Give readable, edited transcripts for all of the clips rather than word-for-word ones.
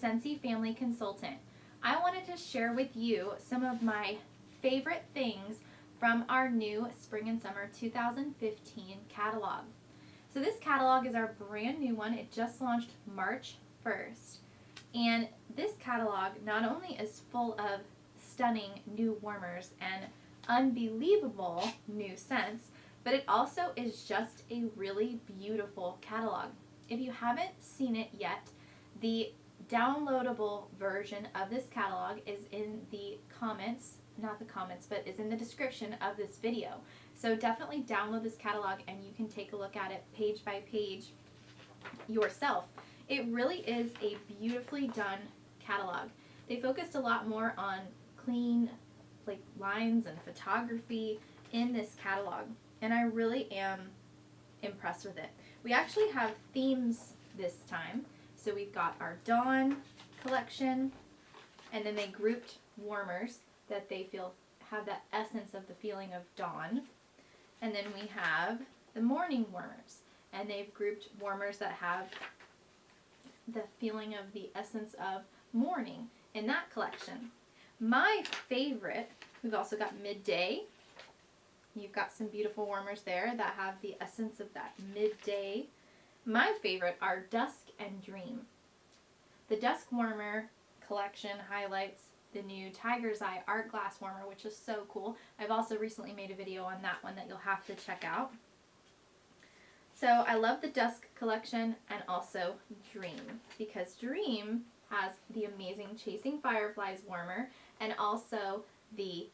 Scentsy Family Consultant. I wanted to share with you some of my favorite things from our new Spring and Summer 2015 catalog. So this catalog is our brand new one. It just launched March 1st. And this catalog not only is full of stunning new warmers and unbelievable new scents, but it also is just a really beautiful catalog. If you haven't seen it yet, the downloadable version of this catalog is in the comments, not the comments, but is in the description of this video. So definitely download this catalog and you can take a look at it page by page yourself. It really is a beautifully done catalog. They focused a lot more on clean lines and photography in this catalog, and I really am impressed with it. We actually have themes this time. So we've got our Dawn collection, and then they grouped warmers that they feel have that essence of the feeling of dawn. And then we have the morning warmers, and they've grouped warmers that have the feeling of the essence of morning in that collection. My favorite, we've also got midday. You've got some beautiful warmers there that have the essence of that midday. My favorite are Dusk and Dream. The Dusk Warmer collection highlights the new Tiger's Eye Art Glass Warmer, which is so cool. I've also recently made a video on that one that you'll have to check out. So I love the Dusk collection and also Dream, because Dream has the amazing Chasing Fireflies warmer and also the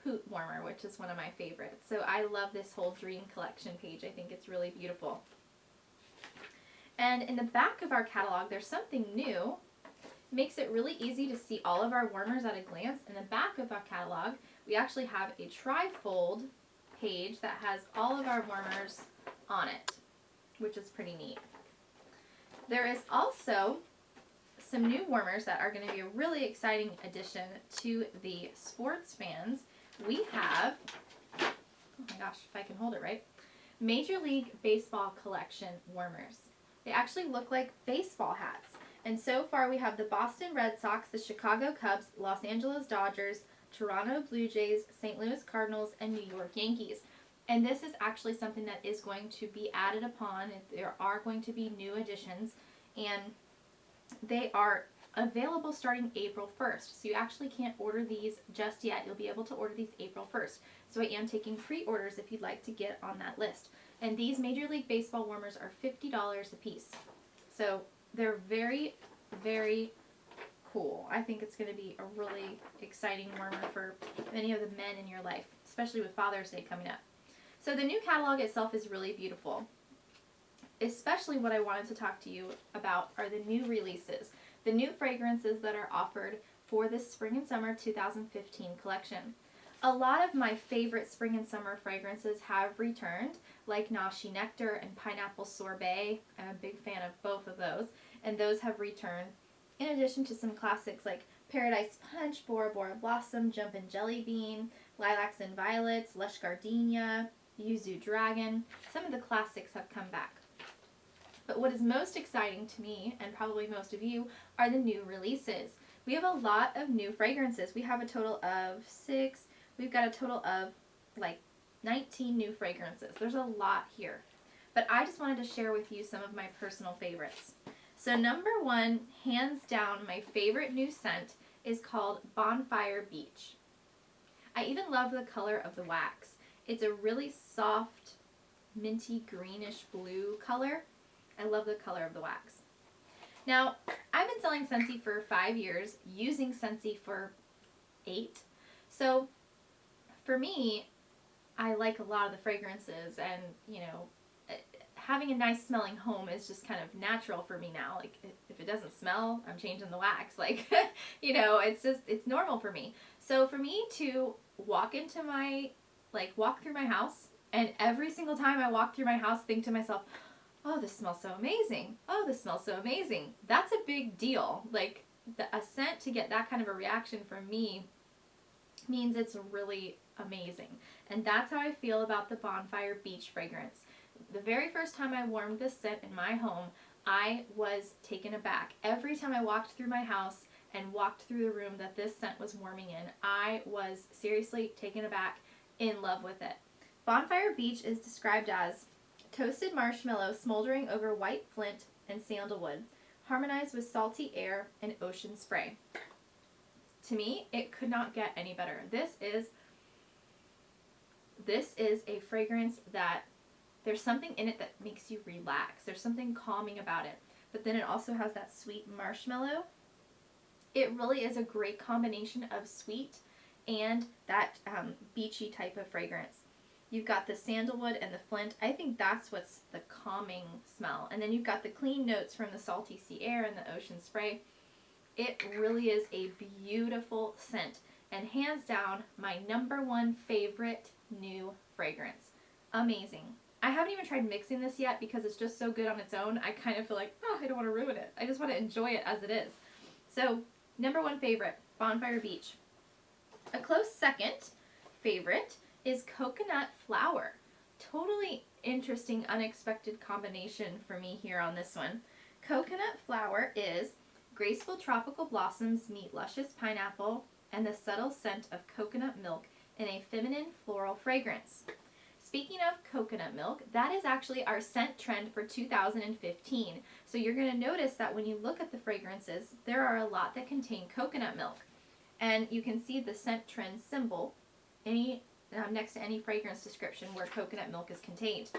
Hoot warmer, which is one of my favorites. So I love this whole Dream collection page. I think it's really beautiful. And in the back of our catalog, there's something new. It makes it really easy to see all of our warmers at a glance. In the back of our catalog, we actually have a trifold page that has all of our warmers on it, which is pretty neat. There is also some new warmers that are going to be a really exciting addition to the sports fans. We have, oh my gosh, if I can hold it right, Major League Baseball collection warmers. They actually look like baseball hats. And so far we have the Boston Red Sox, the Chicago Cubs, Los Angeles Dodgers, Toronto Blue Jays, St. Louis Cardinals, and New York Yankees. And this is actually something that is going to be added upon. There are going to be new additions, and they are available starting April 1st. So you actually can't order these just yet. You'll be able to order these April 1st. So I am taking pre-orders if you'd like to get on that list. And these Major League Baseball warmers are $50 a piece. So they're very, very cool. I think it's going to be a really exciting warmer for many of the men in your life, especially with Father's Day coming up. So the new catalog itself is really beautiful. Especially what I wanted to talk to you about are the new releases, the new fragrances that are offered for this Spring and Summer 2015 collection. A lot of my favorite spring and summer fragrances have returned, like Nashi Nectar and Pineapple Sorbet. I'm a big fan of both of those, and those have returned, in addition to some classics like Paradise Punch, Bora Bora Blossom, Jumpin' Jelly Bean, Lilacs and Violets, Lush Gardenia, Yuzu Dragon. Some of the classics have come back. But what is most exciting to me, and probably most of you, are the new releases. We have a lot of new fragrances. We have a total of 6. We've got a total of 19 new fragrances. There's a lot here. But I just wanted to share with you some of my personal favorites. So number 1, hands down, my favorite new scent is called Bonfire Beach. I even love the color of the wax. It's a really soft, minty greenish blue color. I love the color of the wax. Now, I've been selling Scentsy for 5 years, using Scentsy for 8. So for me, I like a lot of the fragrances, and having a nice smelling home is just kind of natural for me now. Like, if it doesn't smell, I'm changing the wax. Like, it's normal for me. So for me to walk through my house, and every single time I walk through my house, think to myself, oh, this smells so amazing. Oh, this smells so amazing. That's a big deal. Like, a scent to get that kind of a reaction from me means it's really amazing. And that's how I feel about the Bonfire Beach fragrance. The very first time I warmed this scent in my home, I was taken aback. Every time I walked through my house and walked through the room that this scent was warming in, I was seriously taken aback, in love with it. Bonfire Beach is described as toasted marshmallow smoldering over white flint and sandalwood, harmonized with salty air and ocean spray. To me, it could not get any better. This is a fragrance that there's something in it that makes you relax. There's something calming about it. But then it also has that sweet marshmallow. It really is a great combination of sweet and that beachy type of fragrance. You've got the sandalwood and the flint. I think that's what's the calming smell. And then you've got the clean notes from the salty sea air and the ocean spray. It really is a beautiful scent. And hands down, my #1 favorite new fragrance. Amazing. I haven't even tried mixing this yet because it's just so good on its own. I kind of feel like, oh, I don't want to ruin it. I just want to enjoy it as it is. So, #1 favorite, Bonfire Beach. A close second favorite is Coconut Flower. Totally interesting, unexpected combination for me here on this one. Coconut Flower is graceful tropical blossoms meet luscious pineapple and the subtle scent of coconut milk in a feminine floral fragrance. Speaking of coconut milk, that is actually our scent trend for 2015. So you're going to notice that when you look at the fragrances, there are a lot that contain coconut milk. And you can see the scent trend symbol next to any fragrance description where coconut milk is contained.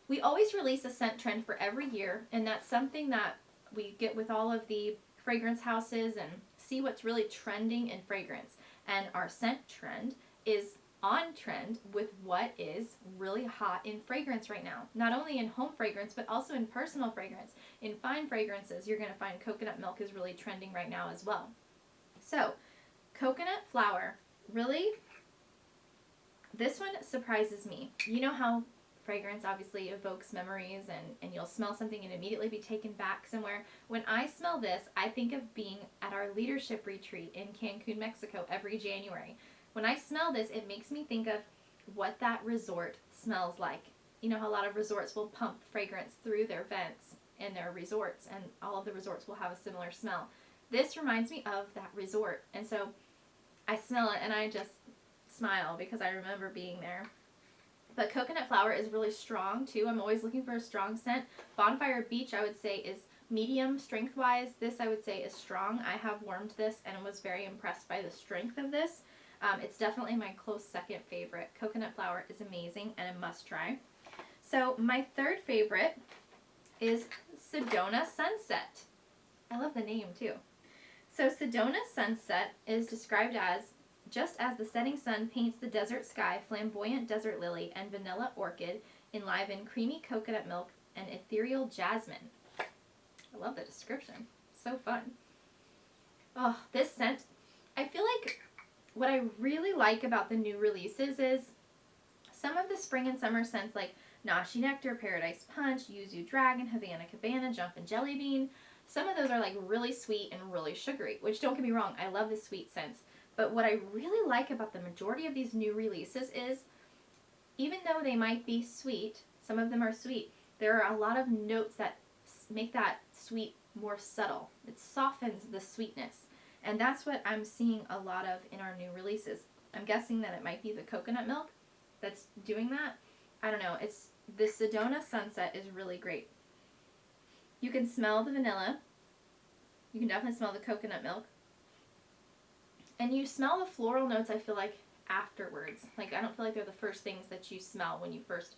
We always release a scent trend for every year, and that's something that we get with all of the fragrance houses and see what's really trending in fragrance. And our scent trend is on trend with what is really hot in fragrance right now. Not only in home fragrance, but also in personal fragrance. In fine fragrances, you're going to find coconut milk is really trending right now as well. So, Coconut Flower, really, this one surprises me. You know how fragrance obviously evokes memories and you'll smell something and immediately be taken back somewhere. When I smell this, I think of being at our leadership retreat in Cancun, Mexico every January. When I smell this, it makes me think of what that resort smells like. You know how a lot of resorts will pump fragrance through their vents in their resorts, and all of the resorts will have a similar smell. This reminds me of that resort, and so I smell it and I just smile because I remember being there. But Coconut Flower is really strong too. I'm always looking for a strong scent. Bonfire Beach, I would say, is medium strength-wise. This, I would say, is strong. I have warmed this and was very impressed by the strength of this. It's definitely my close second favorite. Coconut Flower is amazing and a must-try. So my third favorite is Sedona Sunset. I love the name too. So Sedona Sunset is described as, just as the setting sun paints the desert sky, flamboyant desert lily and vanilla orchid enliven creamy coconut milk and ethereal jasmine. I love the description. So fun. Oh, this scent, I feel like what I really like about the new releases is some of the spring and summer scents like Nashi Nectar, Paradise Punch, Yuzu Dragon, Havana Cabana, Jumpin' Jelly Bean. Some of those are like really sweet and really sugary, which don't get me wrong, I love the sweet scents. But what I really like about the majority of these new releases is, even though they might be sweet, some of them are sweet, there are a lot of notes that make that sweet more subtle. It softens the sweetness. And that's what I'm seeing a lot of in our new releases. I'm guessing that it might be the coconut milk that's doing that. I don't know. The Sedona Sunset is really great. You can smell the vanilla. You can definitely smell the coconut milk. And you smell the floral notes, I feel like, afterwards. Like, I don't feel like they're the first things that you smell when you first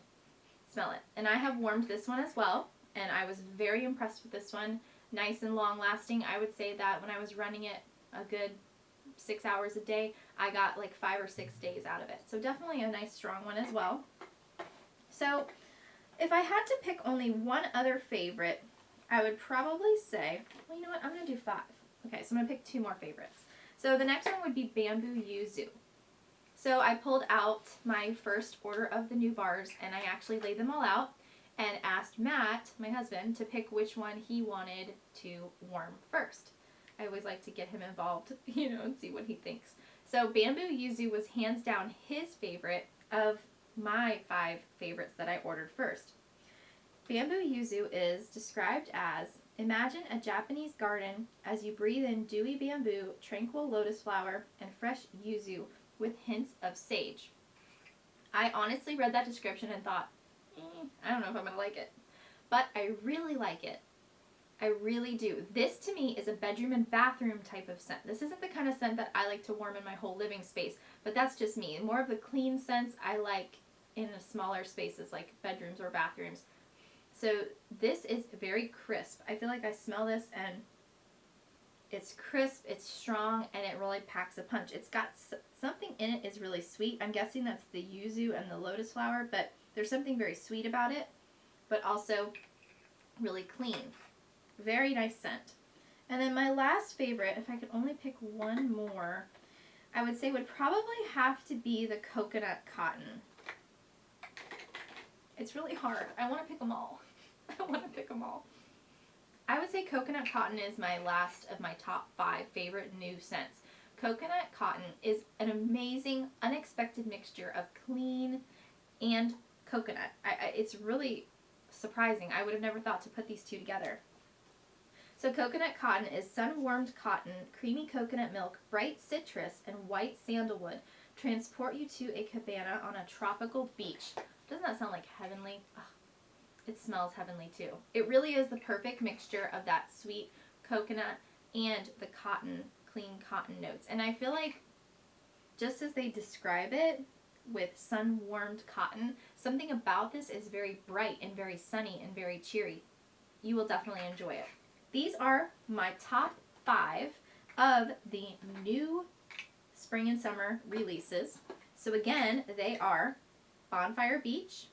smell it. And I have warmed this one as well, and I was very impressed with this one. Nice and long lasting. I would say that when I was running it a good 6 hours a day, I got like 5 or 6 days out of it. So definitely a nice strong one as well. So if I had to pick only one other favorite, I would probably say, well, you know what, I'm going to do 5. Okay, so I'm going to pick 2 more favorites. So the next one would be Bamboo Yuzu. So I pulled out my first order of the new bars and I actually laid them all out and asked Matt, my husband, to pick which one he wanted to warm first. I always like to get him involved, and see what he thinks. So Bamboo Yuzu was hands down his favorite of my 5 favorites that I ordered first. Bamboo yuzu is described as, imagine a Japanese garden as you breathe in dewy bamboo, tranquil lotus flower, and fresh yuzu with hints of sage. I honestly read that description and thought, I don't know if I'm going to like it. But I really like it. I really do. This to me is a bedroom and bathroom type of scent. This isn't the kind of scent that I like to warm in my whole living space, but that's just me. More of the clean scents I like in smaller spaces like bedrooms or bathrooms. So this is very crisp. I feel like I smell this and it's crisp, it's strong, and it really packs a punch. It's got something in it is really sweet. I'm guessing that's the yuzu and the lotus flower, but there's something very sweet about it, but also really clean. Very nice scent. And then my last favorite, if I could only pick one more, I would say would probably have to be the coconut cotton. It's really hard. I want to pick them all. I want to pick them all. I would say coconut cotton is my last of my top 5 favorite new scents. Coconut cotton is an amazing, unexpected mixture of clean and coconut. It's really surprising. I would have never thought to put these two together. So coconut cotton is sun-warmed cotton, creamy coconut milk, bright citrus, and white sandalwood transport you to a cabana on a tropical beach. Doesn't that sound like heavenly? Ugh, it smells heavenly too. It really is the perfect mixture of that sweet coconut and the cotton, clean cotton notes. And I feel like just as they describe it with sun-warmed cotton, something about this is very bright and very sunny and very cheery. You will definitely enjoy it. These are my top 5 of the new spring and summer releases. So again, they are Bonfire Beach,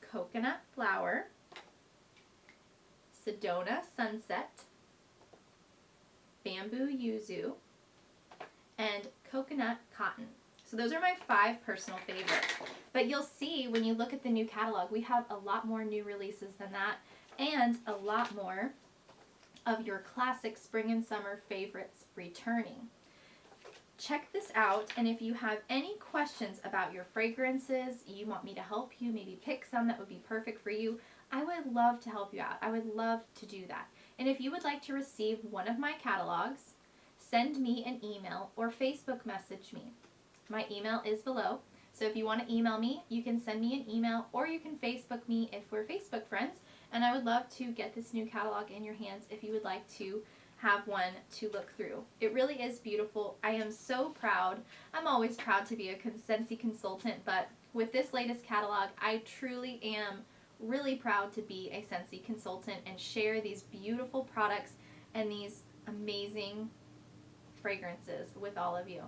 Coconut Flower, Sedona Sunset, Bamboo Yuzu, and Coconut Cotton. So those are my 5 personal favorites. But you'll see when you look at the new catalog, we have a lot more new releases than that, and a lot more of your classic spring and summer favorites returning. Check this out, and if you have any questions about your fragrances, you want me to help you, maybe pick some that would be perfect for you, I would love to help you out. I would love to do that. And if you would like to receive one of my catalogs, send me an email or Facebook message me. My email is below. So if you want to email me, you can send me an email, or you can Facebook me if we're Facebook friends. And I would love to get this new catalog in your hands if you would like to have one to look through. It really is beautiful. I am so proud. I'm always proud to be a Scentsy consultant, but with this latest catalog, I truly am really proud to be a Scentsy consultant and share these beautiful products and these amazing fragrances with all of you.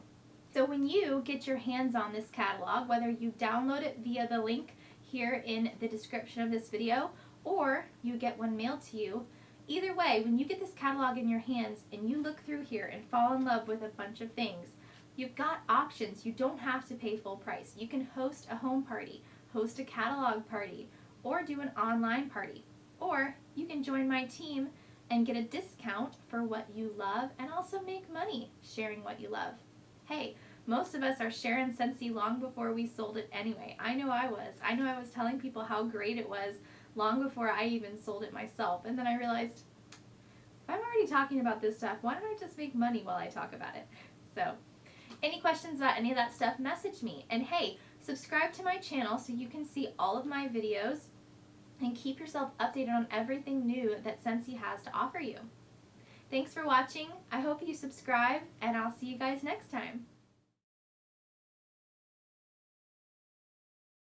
So when you get your hands on this catalog, whether you download it via the link here in the description of this video, or you get one mailed to you, either way, when you get this catalog in your hands and you look through here and fall in love with a bunch of things, you've got options. You don't have to pay full price. You can host a home party, host a catalog party, or do an online party. Or you can join my team and get a discount for what you love and also make money sharing what you love. Hey, most of us are sharing Scentsy long before we sold it anyway. I know I was. I know I was telling people how great it was long before I even sold it myself. And then I realized, if I'm already talking about this stuff, why don't I just make money while I talk about it? So, any questions about any of that stuff, message me. And hey, subscribe to my channel so you can see all of my videos and keep yourself updated on everything new that Scentsy has to offer you. Thanks for watching. I hope you subscribe, and I'll see you guys next time.